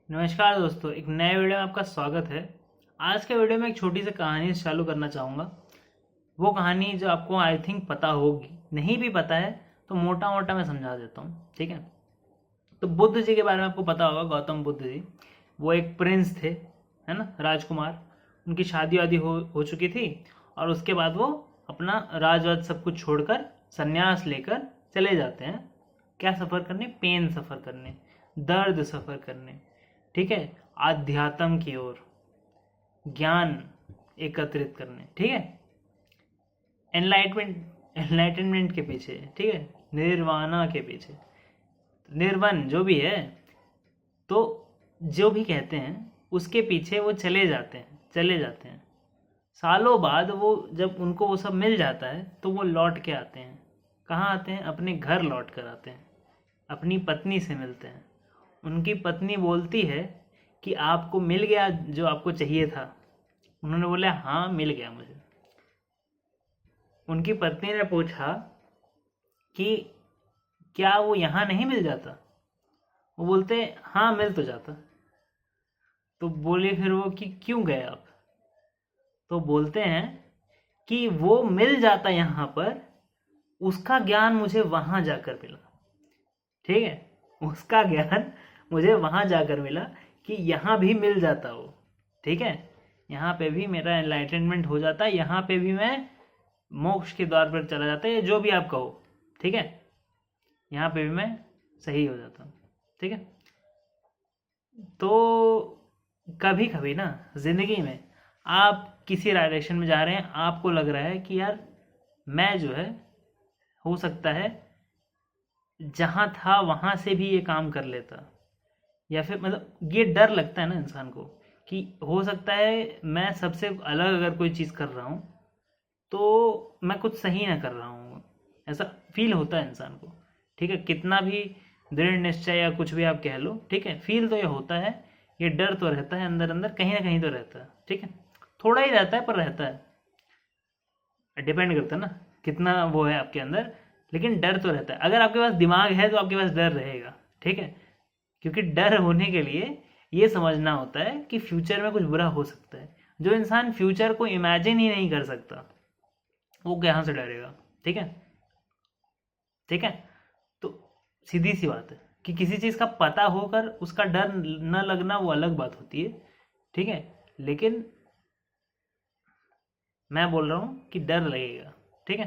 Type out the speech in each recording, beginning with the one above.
नमस्कार दोस्तों, एक नए वीडियो में आपका स्वागत है। आज के वीडियो में एक छोटी सी कहानी चालू करना चाहूँगा। वो कहानी जो आपको आई थिंक पता होगी, नहीं भी पता है तो मोटा मोटा मैं समझा देता हूँ, ठीक है। तो बुद्ध जी के बारे में आपको पता होगा, गौतम बुद्ध जी। वो एक प्रिंस थे, है ना, राजकुमार। उनकी शादी वादी हो चुकी थी और उसके बाद वो अपना राजवाज सब कुछ छोड़कर संन्यास लेकर चले जाते हैं। क्या सफ़र करने? पेन सफ़र करने, दर्द सफ़र करने, ठीक है, आध्यात्म की ओर, ज्ञान एकत्रित करने, ठीक है, एनलाइटनमेंट के पीछे, ठीक है, निर्वाणा के पीछे, निर्वाण जो भी है, तो जो भी कहते हैं उसके पीछे वो चले जाते हैं। सालों बाद वो जब उनको वो सब मिल जाता है तो वो लौट के आते हैं। कहाँ आते हैं? अपने घर लौट कर आते हैं, अपनी पत्नी से मिलते हैं। उनकी पत्नी बोलती है कि आपको मिल गया जो आपको चाहिए था। उन्होंने बोला हाँ, मिल गया मुझे। उनकी पत्नी ने पूछा कि क्या वो यहाँ नहीं मिल जाता? वो बोलते हाँ, मिल तो जाता। तो बोले फिर वो कि क्यों गए आप? तो बोलते हैं कि वो मिल जाता यहाँ पर, उसका ज्ञान मुझे वहाँ जाकर मिला, ठीक है, उसका ज्ञान मुझे वहाँ जाकर मिला कि यहाँ भी मिल जाता वो, ठीक है, यहाँ पे भी मेरा एनलाइटनमेंट हो जाता है, यहाँ पे भी मैं मोक्ष के द्वार पर चला जाता है, जो भी आप कहो, ठीक है, यहाँ पे भी मैं सही हो जाता हूँ, ठीक है। तो कभी कभी ना जिंदगी में आप किसी डायरेक्शन में जा रहे हैं, आपको लग रहा है कि यार मैं जो है, हो सकता है जहाँ था वहाँ से भी ये काम कर लेता, या फिर मतलब ये डर लगता है ना इंसान को कि हो सकता है मैं सबसे अलग अगर कोई चीज़ कर रहा हूँ तो मैं कुछ सही ना कर रहा हूँ, ऐसा फील होता है इंसान को, ठीक है। कितना भी दृढ़ निश्चय या कुछ भी आप कह लो, ठीक है, फील तो ये होता है, ये डर तो रहता है अंदर अंदर, कहीं ना कहीं तो रहता है, ठीक है। थोड़ा ही रहता है पर रहता है, डिपेंड करता है ना कितना वो है आपके अंदर, लेकिन डर तो रहता है। अगर आपके पास दिमाग है तो आपके पास डर रहेगा, ठीक है, क्योंकि डर होने के लिए ये समझना होता है कि फ्यूचर में कुछ बुरा हो सकता है। जो इंसान फ्यूचर को इमेजिन ही नहीं कर सकता वो कहाँ से डरेगा, ठीक है, ठीक है। तो सीधी सी बात है कि किसी चीज़ का पता होकर उसका डर न लगना वो अलग बात होती है, ठीक है, लेकिन मैं बोल रहा हूँ कि डर लगेगा, ठीक है।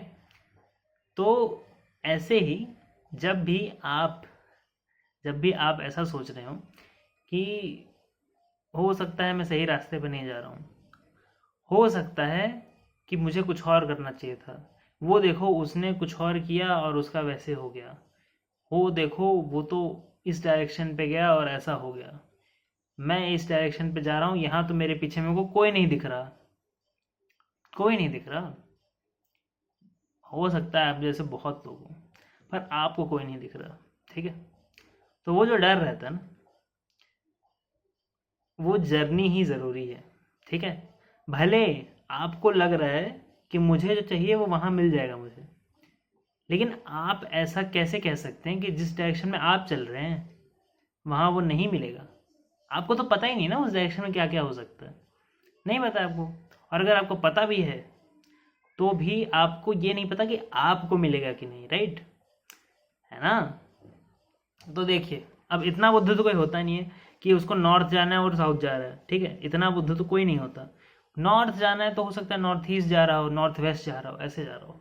तो ऐसे ही जब भी आप जब भी आप ऐसा सोच रहे हो कि हो सकता है मैं सही रास्ते पर नहीं जा रहा हूँ, हो सकता है कि मुझे कुछ और करना चाहिए था, वो देखो उसने कुछ और किया और उसका वैसे हो गया, वो देखो वो तो इस डायरेक्शन पे गया और ऐसा हो गया, मैं इस डायरेक्शन पे जा रहा हूँ, यहाँ तो मेरे पीछे मेरे को कोई नहीं दिख रहा, कोई नहीं दिख रहा। हो सकता है आप जैसे बहुत लोग हों पर आपको कोई नहीं दिख रहा, ठीक है। तो वो जो डर रहता है ना, वो जर्नी ही ज़रूरी है, ठीक है। भले आपको लग रहा है कि मुझे जो चाहिए वो वहाँ मिल जाएगा मुझे, लेकिन आप ऐसा कैसे कह सकते हैं कि जिस डायरेक्शन में आप चल रहे हैं वहाँ वो नहीं मिलेगा? आपको तो पता ही नहीं ना उस डायरेक्शन में क्या क्या हो सकता है, नहीं पता आपको। और अगर आपको पता भी है तो भी आपको ये नहीं पता कि आपको मिलेगा कि नहीं, राइट, है ना। तो देखिए, अब इतना बुद्धू तो कोई होता नहीं है कि उसको नॉर्थ जाना है और साउथ जा रहा है, ठीक है, इतना बुद्धू तो कोई नहीं होता। नॉर्थ जाना है तो हो सकता है नॉर्थ ईस्ट जा रहा हो, नॉर्थ वेस्ट जा रहा हो, ऐसे जा रहा हो,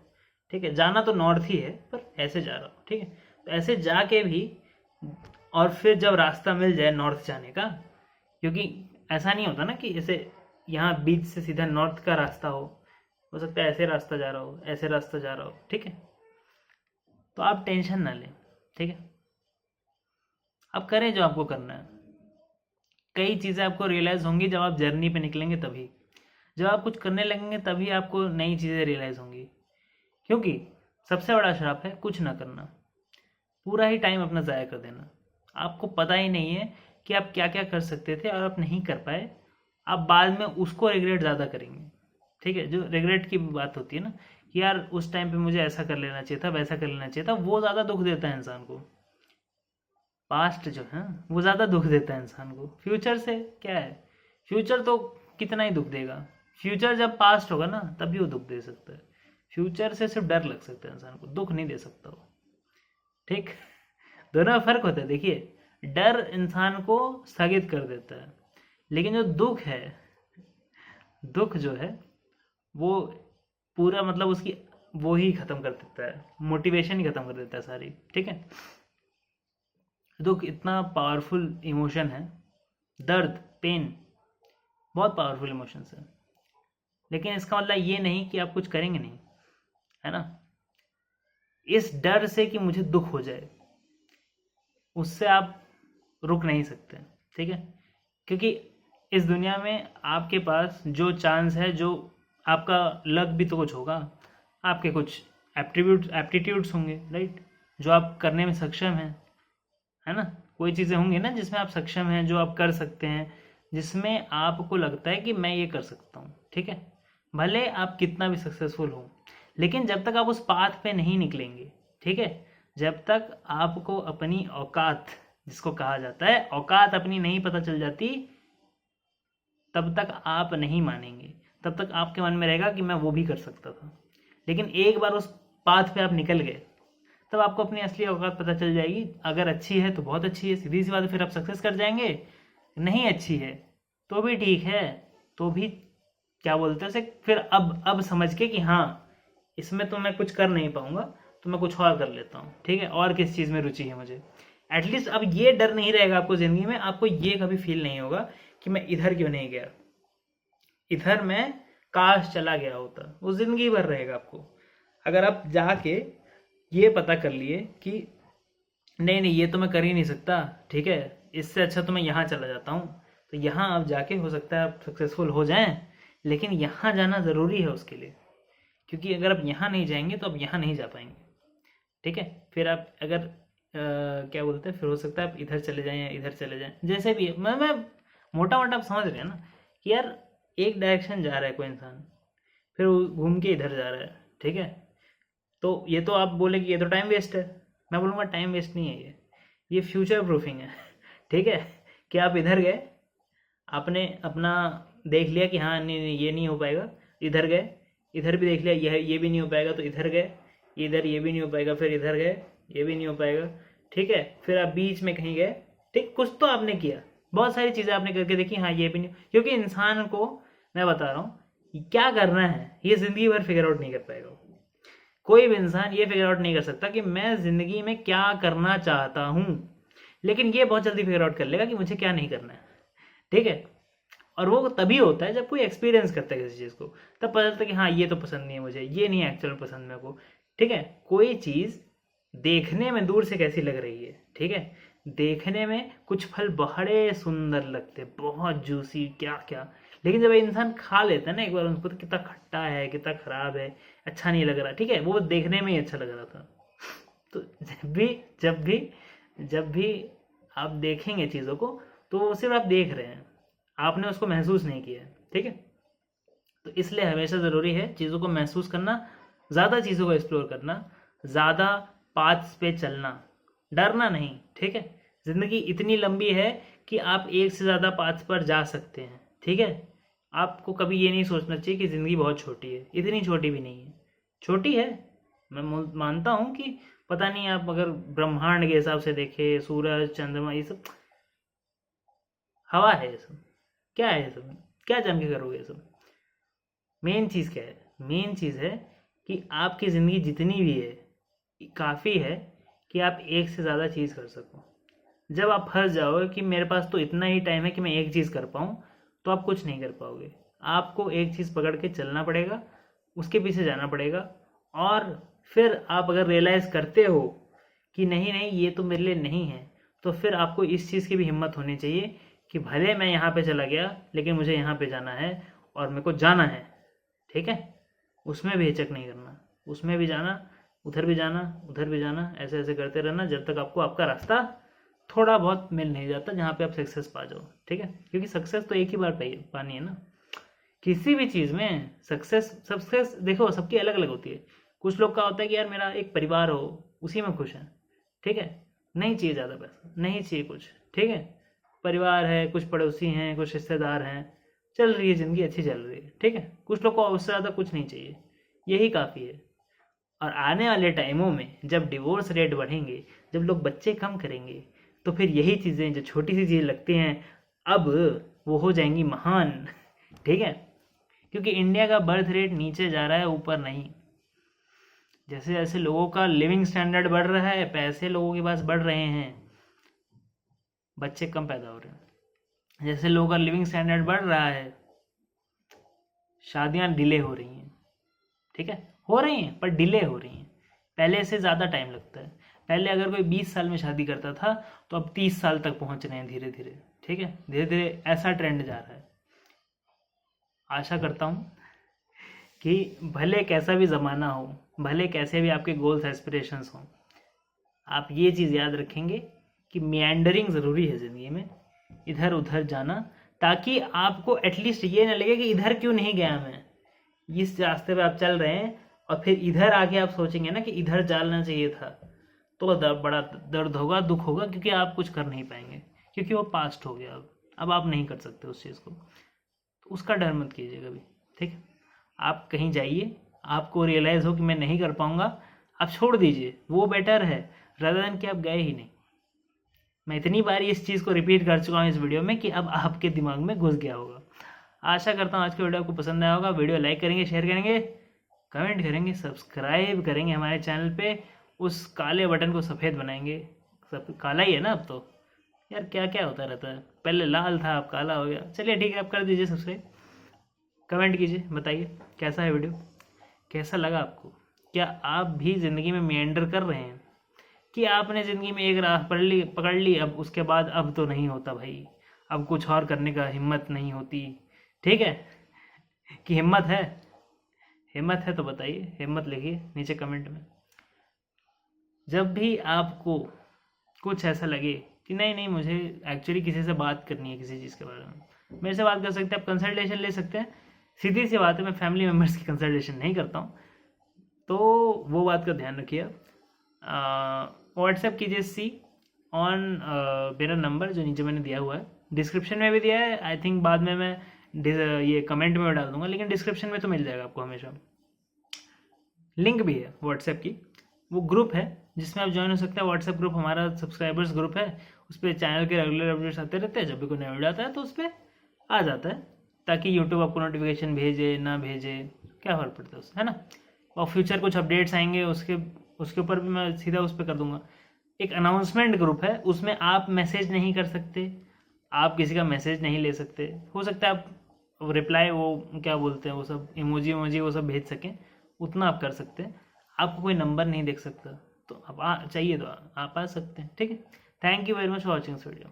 ठीक है, जाना तो नॉर्थ ही है पर ऐसे जा रहा हो, ठीक है। तो ऐसे जाके भी, और फिर जब रास्ता मिल जाए नॉर्थ जाने का, क्योंकि ऐसा नहीं होता ना कि ऐसे यहाँ बीच से सीधा नॉर्थ का रास्ता हो सकता है ऐसे रास्ता जा रहा हो, ऐसे रास्ता जा रहा हो, ठीक है। तो आप टेंशन ना लें, ठीक है, आप करें जो आपको करना है। कई चीज़ें आपको रियलाइज़ होंगी जब आप जर्नी पे निकलेंगे, तभी जब आप कुछ करने लगेंगे तभी आपको नई चीज़ें रियलाइज़ होंगी। क्योंकि सबसे बड़ा श्राप है कुछ ना करना, पूरा ही टाइम अपना ज़ाया कर देना। आपको पता ही नहीं है कि आप क्या क्या कर सकते थे और आप नहीं कर पाए, आप बाद में उसको रिग्रेट ज़्यादा करेंगे, ठीक है। जो रिग्रेट की बात होती है ना कि यार उस टाइम पे मुझे ऐसा कर लेना चाहिए था, वैसा कर लेना चाहिए था, वो ज़्यादा दुख देता है इंसान को। पास्ट जो है वो ज़्यादा दुख देता है इंसान को। फ्यूचर से क्या है, फ्यूचर तो कितना ही दुख देगा। फ्यूचर जब पास्ट होगा ना तभी वो दुख दे सकता है। फ्यूचर से सिर्फ डर लग सकता है इंसान को, दुख नहीं दे सकता वो। ठीक, दोनों में फर्क होता है। देखिए, डर इंसान को स्थगित कर देता है, लेकिन जो दुख है, दुख जो है वो पूरा मतलब उसकी वो ही खत्म कर देता है, मोटिवेशन ही खत्म कर देता है सारी। ठीक है, दुख इतना पावरफुल इमोशन है, दर्द, पेन बहुत पावरफुल इमोशंस है, लेकिन इसका मतलब ये नहीं कि आप कुछ करेंगे नहीं, है ना। इस डर से कि मुझे दुख हो जाए, उससे आप रुक नहीं सकते। ठीक है, क्योंकि इस दुनिया में आपके पास जो चांस है, जो आपका लक भी तो कुछ होगा, आपके कुछ एप्टीट्यूड्स होंगे, राइट, जो आप करने में सक्षम हैं, है ना। कोई चीज़ें होंगी ना जिसमें आप सक्षम हैं, जो आप कर सकते हैं, जिसमें आपको लगता है कि मैं ये कर सकता हूँ। ठीक है, भले आप कितना भी सक्सेसफुल हो, लेकिन जब तक आप उस पाथ पे नहीं निकलेंगे, ठीक है, जब तक आपको अपनी औकात, जिसको कहा जाता है औकात, अपनी नहीं पता चल जाती, तब तक आप नहीं मानेंगे। तब तक आपके मन में रहेगा कि मैं वो भी कर सकता था। लेकिन एक बार उस पाथ पे आप निकल गए, तब आपको अपनी असली औकात पता चल जाएगी। अगर अच्छी है तो बहुत अच्छी है, सीधी सी बात है, फिर आप सक्सेस कर जाएंगे। नहीं अच्छी है तो भी ठीक है, तो भी क्या बोलते हैं उसे, फिर अब समझ के कि हाँ इसमें तो मैं कुछ कर नहीं पाऊंगा, तो मैं कुछ और कर लेता हूँ। ठीक है, और किस चीज़ में रुचि है मुझे। एटलीस्ट अब ये डर नहीं रहेगा आपको ज़िंदगी में, आपको ये कभी फील नहीं होगा कि मैं इधर क्यों नहीं गया, इधर मैं काश चला गया होता। वो ज़िंदगी भर रहेगा आपको। अगर आप जाके ये पता कर लिए कि नहीं नहीं ये तो मैं कर ही नहीं सकता, ठीक है, इससे अच्छा तो मैं यहाँ चला जाता हूँ, तो यहाँ आप जाके हो सकता है आप सक्सेसफुल हो जाएं, लेकिन यहाँ जाना ज़रूरी है उसके लिए, क्योंकि अगर आप यहाँ नहीं जाएंगे तो आप यहाँ नहीं जा पाएंगे। ठीक है, फिर आप अगर क्या बोलते हैं, फिर हो सकता है आप इधर चले जाएं या इधर चले जाएं, जैसे भी है। मैं मोटा मोटा आप समझ रहे हैं ना कि यार एक डायरेक्शन जा रहा है कोई इंसान, फिर वो घूम के इधर जा रहा है। ठीक है, तो ये तो आप बोले कि ये तो टाइम वेस्ट है, मैं बोलूँगा टाइम वेस्ट नहीं है, ये फ्यूचर प्रूफिंग है। ठीक है, कि आप इधर गए, आपने अपना देख लिया कि हाँ नहीं नहीं ये नहीं हो पाएगा, इधर गए, इधर भी देख लिया ये भी नहीं हो पाएगा, तो इधर गए, इधर ये भी नहीं हो पाएगा, फिर इधर गए, ये भी नहीं हो पाएगा। ठीक है, फिर आप बीच में कहीं गए, ठीक, कुछ तो आपने किया, बहुत सारी चीज़ें आपने करके देखी, हाँ ये भी नहीं, क्योंकि इंसान को मैं बता रहा हूँ क्या करना है ये ज़िंदगी भर फिगर आउट नहीं कर पाएगा। कोई भी इंसान ये फिगर आउट नहीं कर सकता कि मैं ज़िंदगी में क्या करना चाहता हूँ, लेकिन ये बहुत जल्दी फिगर आउट कर लेगा कि मुझे क्या नहीं करना है। ठीक है, और वो तभी होता है जब कोई एक्सपीरियंस करता है किसी चीज़ को, तब पता चलता है कि हाँ ये तो पसंद नहीं है मुझे, ये नहीं एक्चुअल में पसंद मेरे को। ठीक है, कोई चीज़ देखने में दूर से कैसी लग रही है, ठीक है, देखने में कुछ फल बड़े सुंदर लगते, बहुत जूसी, क्या क्या, लेकिन जब इंसान खा लेता है ना एक बार उनको, तो कितना खट्टा है, कितना खराब है, अच्छा नहीं लग रहा। ठीक है, वो देखने में ही अच्छा लग रहा था। तो जब भी आप देखेंगे चीज़ों को, तो वो सिर्फ आप देख रहे हैं, आपने उसको महसूस नहीं किया है। ठीक है, तो इसलिए हमेशा ज़रूरी है चीज़ों को महसूस करना, ज़्यादा चीज़ों को एक्सप्लोर करना, ज़्यादा पाथ्स पे चलना, डरना नहीं। ठीक है, ज़िंदगी इतनी लंबी है कि आप एक से ज़्यादा पाथ्स पर जा सकते हैं। ठीक है, आपको कभी ये नहीं सोचना चाहिए कि ज़िंदगी बहुत छोटी है, इतनी छोटी भी नहीं है। छोटी है, मैं मानता हूँ कि पता नहीं, आप अगर ब्रह्मांड के हिसाब से देखें, सूरज चंद्रमा ये सब हवा है, ये सब क्या है, ये सब क्या जान के करोगे ये सब। मेन चीज़ क्या है, मेन चीज़ है कि आपकी ज़िंदगी जितनी भी है काफ़ी है कि आप एक से ज़्यादा चीज़ कर सको। जब आप फंस जाओगे कि मेरे पास तो इतना ही टाइम है कि मैं एक चीज़ कर पाऊँ, तो आप कुछ नहीं कर पाओगे। आपको एक चीज़ पकड़ के चलना पड़ेगा, उसके पीछे जाना पड़ेगा, और फिर आप अगर रियलाइज़ करते हो कि नहीं नहीं ये तो मेरे लिए नहीं है, तो फिर आपको इस चीज़ की भी हिम्मत होनी चाहिए कि भले मैं यहाँ पे चला गया, लेकिन मुझे यहाँ पे जाना है और मेरे को जाना है। ठीक है, उसमें भी हिचक नहीं करना, उसमें भी जाना, उधर भी जाना, उधर भी जाना, ऐसे ऐसे करते रहना जब तक आपको आपका रास्ता थोड़ा बहुत मिल नहीं जाता जहाँ पे आप सक्सेस पा जाओ। ठीक है, क्योंकि सक्सेस तो एक ही बार पानी है ना, किसी भी चीज़ में। सक्सेस देखो सबकी अलग अलग होती है। कुछ लोग का होता है कि यार मेरा एक परिवार हो, उसी में खुश है। ठीक है, नहीं चाहिए ज़्यादा पैसा, नहीं चाहिए कुछ, ठीक है। परिवार है, कुछ पड़ोसी हैं, कुछ रिश्तेदार हैं, चल रही है ज़िंदगी, अच्छी चल रही है, ठीक है। कुछ लोग को उससे ज़्यादा कुछ नहीं चाहिए, यही काफ़ी है। और आने वाले टाइमों में जब डिवोर्स रेट बढ़ेंगे, जब लोग बच्चे कम करेंगे, तो फिर यही चीज़ें जो छोटी सी चीज़ें लगती हैं अब वो हो जाएंगी महान, ठीक है। क्योंकि इंडिया का बर्थ रेट नीचे जा रहा है, ऊपर नहीं। जैसे जैसे लोगों का लिविंग स्टैंडर्ड बढ़ रहा है, पैसे लोगों के पास बढ़ रहे हैं, बच्चे कम पैदा हो रहे हैं। जैसे लोगों का लिविंग स्टैंडर्ड बढ़ रहा है, शादियां डिले हो रही हैं, ठीक है। हो रही हैं पर डिले हो रही हैं, पहले से ज़्यादा टाइम लगता है। पहले अगर कोई 20 साल में शादी करता था, तो अब 30 साल तक पहुंच रहे हैं धीरे धीरे, ठीक है। धीरे धीरे ऐसा ट्रेंड जा रहा है। आशा करता हूँ कि भले कैसा भी ज़माना हो, भले कैसे भी आपके गोल्स एस्पिरेशंस हों, आप ये चीज़ याद रखेंगे कि मियांडरिंग ज़रूरी है ज़िंदगी में, इधर उधर जाना, ताकि आपको एटलीस्ट ये ना लगे कि इधर क्यों नहीं गया मैं। इस रास्ते पे आप चल रहे हैं और फिर इधर आके आप सोचेंगे ना कि इधर जाना चाहिए था, तो बड़ा दर्द होगा, दुख होगा, क्योंकि आप कुछ कर नहीं पाएंगे, क्योंकि वो पास्ट हो गया। अब आप नहीं कर सकते उस चीज़ को, तो उसका डर मत कीजिए कभी, ठीक है। आप कहीं जाइए, आपको रियलाइज़ हो कि मैं नहीं कर पाऊँगा, आप छोड़ दीजिए, वो बेटर है रादर देन कि आप गए ही नहीं। मैं इतनी बार इस चीज़ को रिपीट कर चुका हूँ इस वीडियो में कि अब आपके दिमाग में घुस गया होगा। आशा करता हूँ आज की वीडियो आपको पसंद आया होगा। वीडियो लाइक करेंगे, शेयर करेंगे, कमेंट करेंगे, सब्सक्राइब करेंगे हमारे चैनल पे, उस काले बटन को सफ़ेद बनाएंगे। सब काला ही है ना अब तो, यार क्या क्या होता रहता है, पहले लाल था अब काला हो गया। चलिए ठीक है, आप कर दीजिए सब्सक्राइब, कमेंट कीजिए, बताइए कैसा है वीडियो, कैसा लगा आपको। क्या आप भी ज़िंदगी में मेंडर कर रहे हैं, कि आपने ज़िंदगी में एक राह पकड़ ली, अब उसके बाद अब तो नहीं होता भाई, अब कुछ और करने का हिम्मत नहीं होती, ठीक है। कि हिम्मत है, हिम्मत है तो बताइए, हिम्मत लिखिए नीचे कमेंट में। जब भी आपको कुछ ऐसा लगे कि नहीं नहीं मुझे एक्चुअली किसी से बात करनी है किसी चीज़ के बारे में, मेरे से बात कर सकते हैं, आप कंसल्टेशन ले सकते हैं। सीधी सी बात है, मैं फैमिली मेम्बर्स की कंसल्टेशन नहीं करता हूँ, तो वो बात का ध्यान रखिए। व्हाट्सएप कीजिए सी ऑन मेरा नंबर जो नीचे मैंने दिया हुआ है, डिस्क्रिप्शन में भी दिया है, आई थिंक बाद में मैं ये कमेंट में डाल दूंगा, लेकिन डिस्क्रिप्शन में तो मिल जाएगा आपको हमेशा। लिंक भी है व्हाट्सएप की, वो ग्रुप है जिसमें आप ज्वाइन हो सकते हैं। व्हाट्सएप ग्रुप हमारा सब्सक्राइबर्स ग्रुप है, उस पर चैनल के रेगुलर अपडेट्स आते रहते हैं, जब भी कोई नया वीडियो आता है तो उस पर आ जाता है, ताकि यूट्यूब आपको नोटिफिकेशन भेजे ना भेजे क्या फ़र्क पड़ता है उससे, है ना। और फ्यूचर कुछ अपडेट्स आएंगे उसके ऊपर भी मैं सीधा उस पर कर दूंगा। एक अनाउंसमेंट ग्रुप है, उसमें आप मैसेज नहीं कर सकते, आप किसी का मैसेज नहीं ले सकते। हो सकता है आप रिप्लाई वो क्या बोलते हैं वो सब इमोजी वो सब भेज सकें, उतना आप कर सकते हैं। आपको कोई नंबर नहीं देख सकता, तो आप चाहिए तो आप आ सकते हैं, ठीक है। Thank you very much for watching this video.